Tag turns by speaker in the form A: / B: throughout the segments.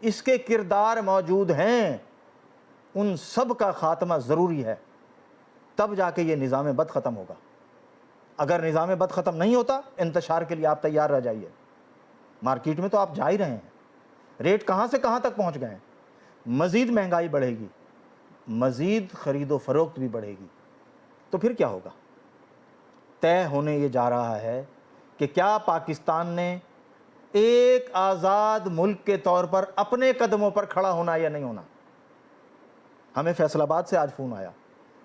A: اس کے کردار موجود ہیں، ان سب کا خاتمہ ضروری ہے، تب جا کے یہ نظام بد ختم ہوگا۔ اگر نظام بد ختم نہیں ہوتا، انتشار کے لیے آپ تیار رہ جائیے۔ مارکیٹ میں تو آپ جا ہی رہے ہیں، ریٹ کہاں سے کہاں تک پہنچ گئے ہیں، مزید مہنگائی بڑھے گی، مزید خرید و فروخت بھی بڑھے گی، تو پھر کیا ہوگا؟ طے ہونے یہ جا رہا ہے کہ کیا پاکستان نے ایک آزاد ملک کے طور پر اپنے قدموں پر کھڑا ہونا یا نہیں ہونا۔ ہمیں فیصل آباد سے آج فون آیا،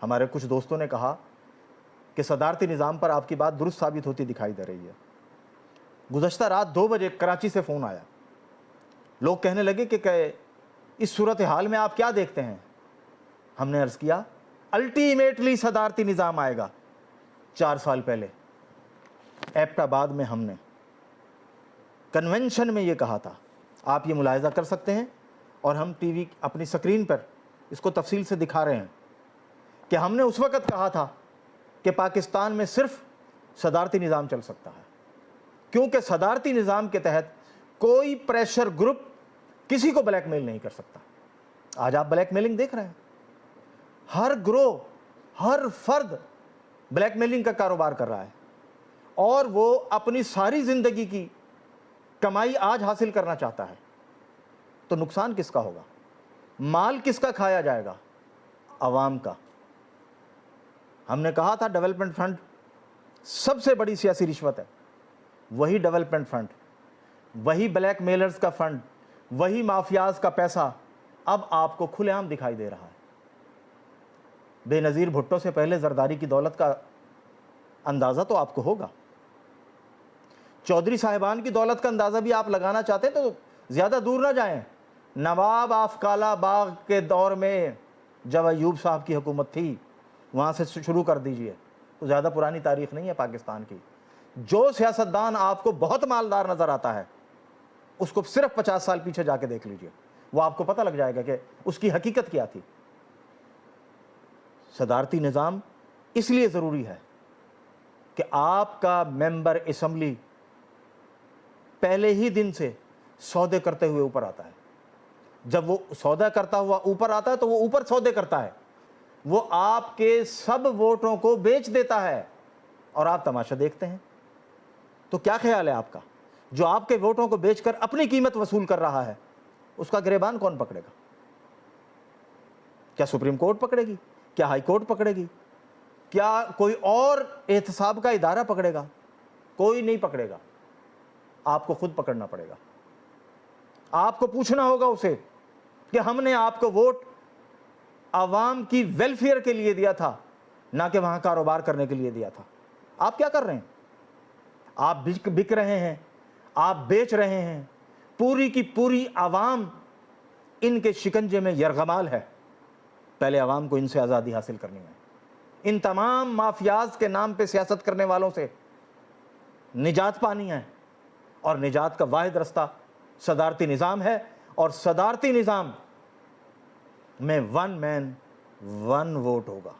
A: ہمارے کچھ دوستوں نے کہا کہ صدارتی نظام پر آپ کی بات درست ثابت ہوتی دکھائی دے رہی ہے۔ گزشتہ رات 2 بجے کراچی سے فون آیا، لوگ کہنے لگے کہ اس صورتحال میں آپ کیا دیکھتے ہیں؟ ہم نے عرض کیا الٹیمیٹلی صدارتی نظام آئے گا۔ 4 سال پہلے ایبٹ آباد میں ہم نے کنونشن میں یہ کہا تھا، آپ یہ ملاحظہ کر سکتے ہیں، اور ہم ٹی وی اپنی سکرین پر اس کو تفصیل سے دکھا رہے ہیں کہ ہم نے اس وقت کہا تھا کہ پاکستان میں صرف صدارتی نظام چل سکتا ہے، کیونکہ صدارتی نظام کے تحت کوئی پریشر گروپ کسی کو بلیک میل نہیں کر سکتا۔ آج آپ بلیک میلنگ دیکھ رہے ہیں، ہر گروہ، ہر فرد بلیک میلنگ کا کاروبار کر رہا ہے، اور وہ اپنی ساری زندگی کی کمائی آج حاصل کرنا چاہتا ہے۔ تو نقصان کس کا ہوگا؟ مال کس کا کھایا جائے گا؟ عوام کا۔ ہم نے کہا تھا ڈیولپمنٹ فنڈ سب سے بڑی سیاسی رشوت ہے، وہی ڈیولپمنٹ فنڈ، وہی بلیک میلرز کا فنڈ، وہی مافیاز کا پیسہ اب آپ کو کھلے عام دکھائی دے رہا ہے۔ بے نظیر بھٹو سے پہلے زرداری کی دولت کا اندازہ تو آپ کو ہوگا، چودھری صاحبان کی دولت کا اندازہ بھی آپ لگانا چاہتے ہیں تو زیادہ دور نہ جائیں۔ نواب آف کالا باغ کے دور میں جب ایوب صاحب کی حکومت تھی، وہاں سے شروع کر دیجئے، تو زیادہ پرانی تاریخ نہیں ہے پاکستان کی۔ جو سیاستدان آپ کو بہت مالدار نظر آتا ہے، اس کو صرف 50 سال پیچھے جا کے دیکھ لیجئے، وہ آپ کو پتہ لگ جائے گا کہ اس کی حقیقت کیا تھی۔ صدارتی نظام اس لیے ضروری ہے کہ آپ کا ممبر اسمبلی پہلے ہی دن سے سودے کرتے ہوئے اوپر آتا ہے۔ جب وہ سودا کرتا ہوا اوپر آتا ہے تو وہ اوپر سودے کرتا ہے، وہ آپ کے سب ووٹوں کو بیچ دیتا ہے، اور آپ تماشا دیکھتے ہیں۔ تو کیا خیال ہے آپ کا؟ جو آپ کے ووٹوں کو بیچ کر اپنی قیمت وصول کر رہا ہے، اس کا گریبان کون پکڑے گا؟ کیا سپریم کورٹ پکڑے گی؟ کیا ہائی کورٹ پکڑے گی؟ کیا کوئی اور احتساب کا ادارہ پکڑے گا؟ کوئی نہیں پکڑے گا، آپ کو خود پکڑنا پڑے گا۔ آپ کو پوچھنا ہوگا اسے کہ ہم نے آپ کو ووٹ عوام کی ویلفیئر کے لیے دیا تھا، نہ کہ وہاں کاروبار کرنے کے لیے دیا تھا۔ آپ کیا کر رہے ہیں؟ آپ بک رہے ہیں، آپ بیچ رہے ہیں، پوری کی پوری عوام ان کے شکنجے میں یرغمال ہے۔ پہلے عوام کو ان سے آزادی حاصل کرنی ہے، ان تمام مافیاز کے نام پہ سیاست کرنے والوں سے نجات پانی ہے، اور نجات کا واحد رستہ صدارتی نظام ہے، اور صدارتی نظام میں 1 مین 1 ووٹ ہوگا۔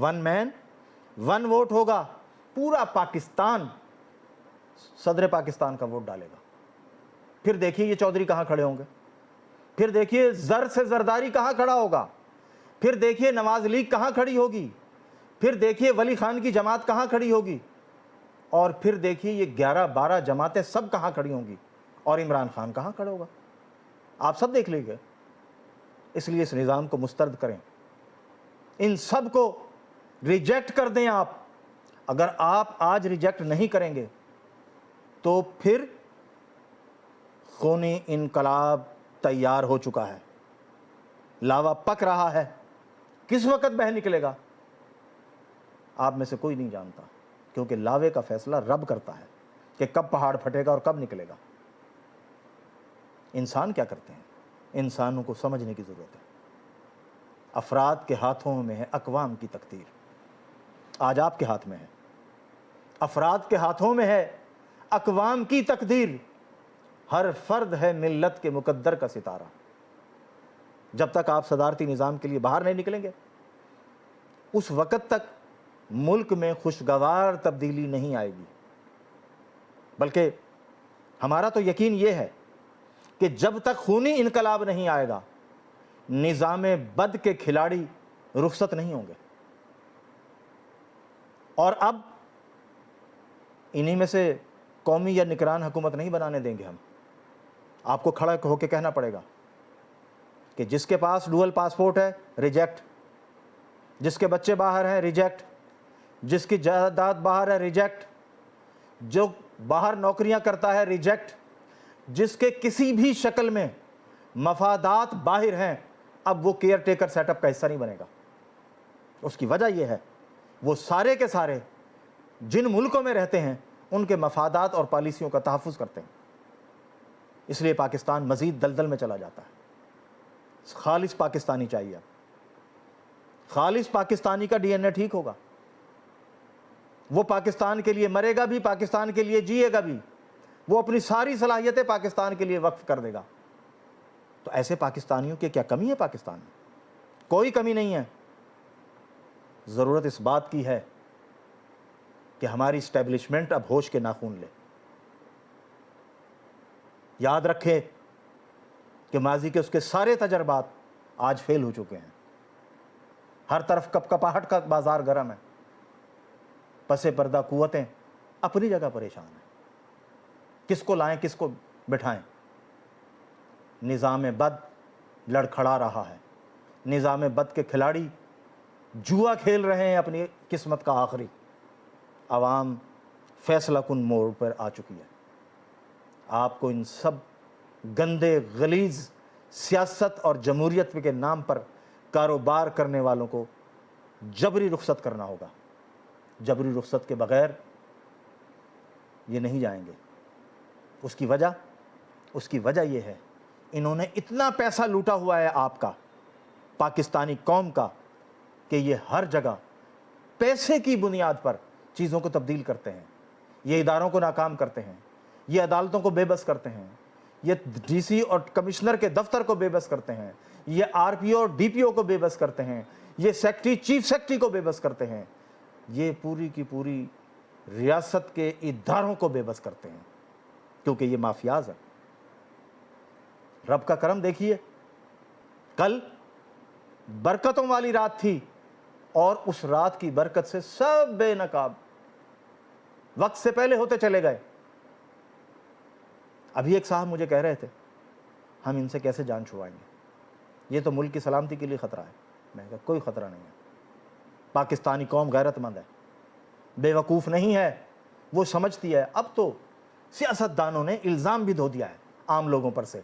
A: 1 مین 1 ووٹ ہوگا، پورا پاکستان صدر پاکستان کا ووٹ ڈالے گا۔ پھر دیکھیے یہ چودھری کہاں کھڑے ہوں گے، پھر دیکھیے زر سے زرداری کہاں کھڑا ہوگا، پھر دیکھیے نواز لیگ کہاں کھڑی ہوگی، پھر دیکھیے ولی خان کی جماعت کہاں کھڑی ہوگی، اور پھر دیکھیے یہ 11-12 جماعتیں سب کہاں کھڑی ہوں گی، اور عمران خان کہاں کھڑا ہوگا۔ آپ سب دیکھ لیجیے۔ اس لیے اس نظام کو مسترد کریں، ان سب کو ریجیکٹ کر دیں۔ آپ اگر آپ آج ریجیکٹ نہیں کریں گے تو پھر خونی انقلاب تیار ہو چکا ہے، لاوا پک رہا ہے، کس وقت بہہ نکلے گا آپ میں سے کوئی نہیں جانتا، کیونکہ لاوے کا فیصلہ رب کرتا ہے کہ کب پہاڑ پھٹے گا اور کب نکلے گا۔ انسان کیا کرتے ہیں؟ انسانوں کو سمجھنے کی ضرورت ہے۔ افراد کے ہاتھوں میں ہے اقوام کی تقدیر، آج آپ کے ہاتھ میں ہے، افراد کے ہاتھوں میں ہے اقوام کی تقدیر۔ ہر فرد ہے ملت کے مقدر کا ستارہ۔ جب تک آپ صدارتی نظام کے لیے باہر نہیں نکلیں گے، اس وقت تک ملک میں خوشگوار تبدیلی نہیں آئے گی۔ بلکہ ہمارا تو یقین یہ ہے کہ جب تک خونی انقلاب نہیں آئے گا نظام بد کے کھلاڑی رخصت نہیں ہوں گے۔ اور اب انہی میں سے قومی یا نگران حکومت نہیں بنانے دیں گے ہم۔ آپ کو کھڑا ہو کے کہنا پڑے گا کہ جس کے پاس ڈوئل پاسپورٹ ہے ریجیکٹ، جس کے بچے باہر ہیں ریجیکٹ، جس کی جائیداد باہر ہے ریجیکٹ، جو باہر نوکریاں کرتا ہے ریجیکٹ، جس کے کسی بھی شکل میں مفادات باہر ہیں اب وہ کیئر ٹیکر سیٹ اپ کا حصہ نہیں بنے گا۔ اس کی وجہ یہ ہے وہ سارے کے سارے جن ملکوں میں رہتے ہیں ان کے مفادات اور پالیسیوں کا تحفظ کرتے ہیں، اس لیے پاکستان مزید دلدل میں چلا جاتا ہے۔ خالص پاکستانی چاہیے، خالص پاکستانی کا ڈی این اے ٹھیک ہوگا، وہ پاکستان کے لیے مرے گا بھی، پاکستان کے لیے جیے گا بھی، وہ اپنی ساری صلاحیتیں پاکستان کے لیے وقف کر دے گا۔ تو ایسے پاکستانیوں کی کیا کمی ہے پاکستان میں؟ کوئی کمی نہیں ہے۔ ضرورت اس بات کی ہے کہ ہماری اسٹیبلشمنٹ اب ہوش کے ناخن لے، یاد رکھے کہ ماضی کے اس کے سارے تجربات آج فیل ہو چکے ہیں۔ ہر طرف کپ کپاہٹ کا بازار گرم ہے، پس پردہ قوتیں اپنی جگہ پریشان ہیں، کس کو لائیں کس کو بٹھائیں۔ نظام بد لڑکھڑا رہا ہے، نظام بد کے کھلاڑی جوا کھیل رہے ہیں اپنی قسمت کا آخری۔ عوام فیصلہ کن موڑ پر آ چکی ہے۔ آپ کو ان سب گندے غلیظ سیاست اور جمہوریت کے نام پر کاروبار کرنے والوں کو جبری رخصت کرنا ہوگا۔ جبری رخصت کے بغیر یہ نہیں جائیں گے۔ اس کی وجہ یہ ہے انہوں نے اتنا پیسہ لوٹا ہوا ہے آپ کا، پاکستانی قوم کا، کہ یہ ہر جگہ پیسے کی بنیاد پر چیزوں کو تبدیل کرتے ہیں۔ یہ اداروں کو ناکام کرتے ہیں، یہ عدالتوں کو بے بس کرتے ہیں، یہ ڈی سی اور کمشنر کے دفتر کو بے بس کرتے ہیں، یہ آر پی او اور ڈی پی او کو بے بس کرتے ہیں، یہ سیکٹری چیف سیکٹری کو بے بس کرتے ہیں، یہ پوری کی پوری ریاست کے اداروں کو بے بس کرتے ہیں، کیونکہ یہ مافیاز ہے۔ رب کا کرم دیکھیے، کل برکتوں والی رات تھی اور اس رات کی برکت سے سب بے نقاب وقت سے پہلے ہوتے چلے گئے۔ ابھی ایک صاحب مجھے کہہ رہے تھے ہم ان سے کیسے جان چھڑائیں گے، یہ تو ملک کی سلامتی کے لیے خطرہ ہے۔ میں نے کہا کوئی خطرہ نہیں ہے، پاکستانی قوم غیرت مند ہے، بے وقوف نہیں ہے، وہ سمجھتی ہے۔ اب تو سیاست دانوں نے الزام بھی دھو دیا ہے عام لوگوں پر سے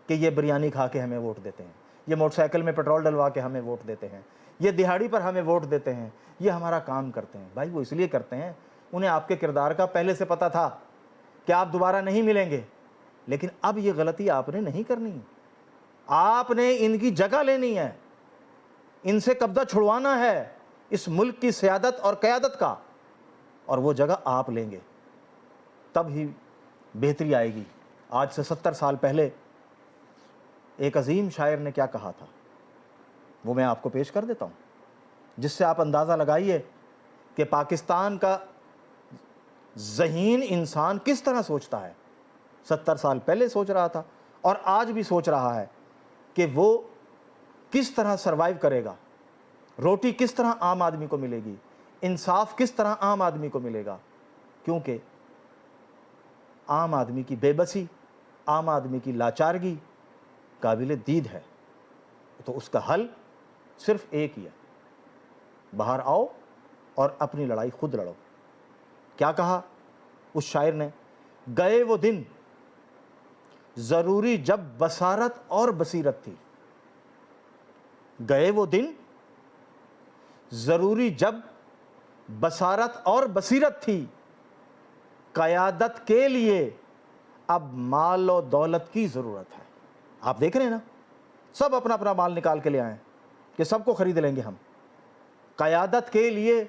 A: کہ یہ بریانی کھا کے ہمیں ووٹ دیتے ہیں، یہ موٹر سائیکل میں پیٹرول ڈلوا کے ہمیں ووٹ دیتے ہیں، یہ دہاڑی پر ہمیں ووٹ دیتے ہیں، یہ ہمارا کام کرتے ہیں۔ بھائی وہ اس لیے کرتے ہیں، انہیں آپ کے کردار کا پہلے سے پتہ تھا کہ آپ دوبارہ نہیں ملیں گے، لیکن اب یہ غلطی آپ نے نہیں کرنی، آپ نے ان کی جگہ لینی ہے، ان سے قبضہ چھڑوانا ہے اس ملک کی سیادت اور قیادت کا، اور وہ جگہ آپ لیں گے تب ہی بہتری آئے گی۔ آج سے 70 سال پہلے ایک عظیم شاعر نے کیا کہا تھا، وہ میں آپ کو پیش کر دیتا ہوں، جس سے آپ اندازہ لگائیے کہ پاکستان کا ذہین انسان کس طرح سوچتا ہے۔ 70 سال پہلے سوچ رہا تھا اور آج بھی سوچ رہا ہے کہ وہ کس طرح سروائیو کرے گا، روٹی کس طرح عام آدمی کو ملے گی، انصاف کس طرح عام آدمی کو ملے گا، کیونکہ عام آدمی کی بے بسی، عام آدمی کی لاچارگی قابل دید ہے۔ تو اس کا حل صرف ایک ہی ہے، باہر آؤ اور اپنی لڑائی خود لڑو۔ کیا کہا اس شاعر نے، گئے وہ دن ضروری جب بصارت اور بصیرت تھی، گئے وہ دن ضروری جب بصارت اور بصیرت تھی، قیادت کے لیے اب مال و دولت کی ضرورت ہے۔ آپ دیکھ رہے ہیں نا، سب اپنا اپنا مال نکال کے لے آئیں کہ سب کو خرید لیں گے ہم۔ قیادت کے لیے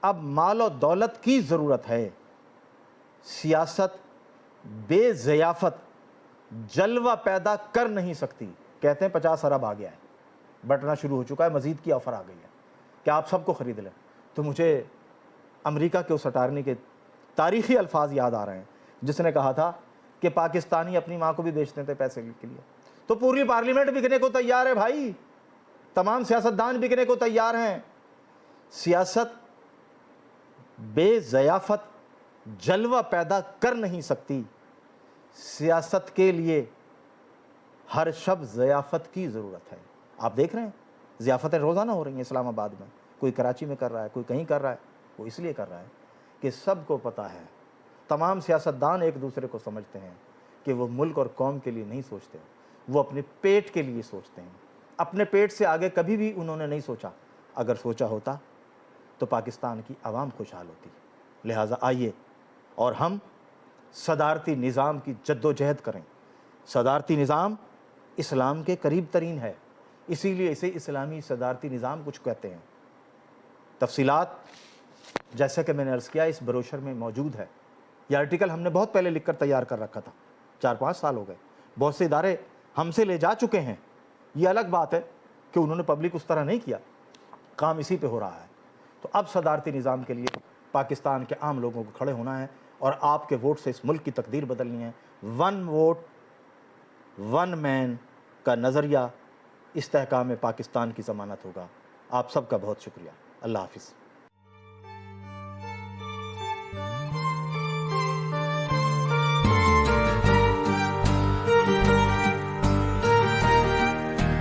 A: اب مال و دولت کی ضرورت ہے۔ سیاست بے ضیافت جلوہ پیدا کر نہیں سکتی۔ کہتے ہیں 50 ارب آ گیا ہے، بٹنا شروع ہو چکا ہے، مزید کی آفر آ گئی ہے کہ آپ سب کو خرید لیں۔ تو مجھے امریکہ کے اس اٹارنی کے تاریخی الفاظ یاد آ رہے ہیں جس نے کہا تھا کہ پاکستانی اپنی ماں کو بھی بیچتے تھے پیسے کے لیے. تو پوری پارلیمنٹ بکنے کو تیار ہے بھائی, تمام سیاستدان بکنے کو تیار ہیں. سیاست بے ضیافت جلوہ پیدا کر نہیں سکتی. سیاست کے لیے ہر شب ضیافت کی ضرورت ہے. آپ دیکھ رہے ہیں ضیافتیں روزانہ ہو رہی ہیں اسلام آباد میں. کوئی کراچی میں کر رہا ہے, کوئی کہیں کر رہا ہے. وہ اس لیے کر رہا ہے کہ سب کو پتہ ہے, تمام سیاستدان ایک دوسرے کو سمجھتے ہیں کہ وہ ملک اور قوم کے لیے نہیں سوچتے, وہ اپنے پیٹ کے لیے سوچتے ہیں. اپنے پیٹ سے آگے کبھی بھی انہوں نے نہیں سوچا. اگر سوچا ہوتا تو پاکستان کی عوام خوشحال ہوتی. لہٰذا آئیے اور ہم صدارتی نظام کی جد و جہد کریں. صدارتی نظام اسلام کے قریب ترین ہے, اسی لیے اسے اسلامی صدارتی نظام کچھ کہتے ہیں. تفصیلات جیسا کہ میں نے عرض کیا اس بروشر میں موجود ہے. یہ آرٹیکل ہم نے بہت پہلے لکھ کر تیار کر رکھا تھا, 4-5 سال ہو گئے. بہت سے ادارے ہم سے لے جا چکے ہیں. یہ الگ بات ہے کہ انہوں نے پبلک اس طرح نہیں کیا, کام اسی پہ ہو رہا ہے. تو اب صدارتی نظام کے لیے پاکستان کے عام لوگوں کو کھڑے ہونا ہے اور آپ کے ووٹ سے اس ملک کی تقدیر بدلنی ہے. 1 ووٹ 1 مین کا نظریہ استحکام پاکستان کی ضمانت ہوگا. آپ سب کا بہت شکریہ. اللہ حافظ.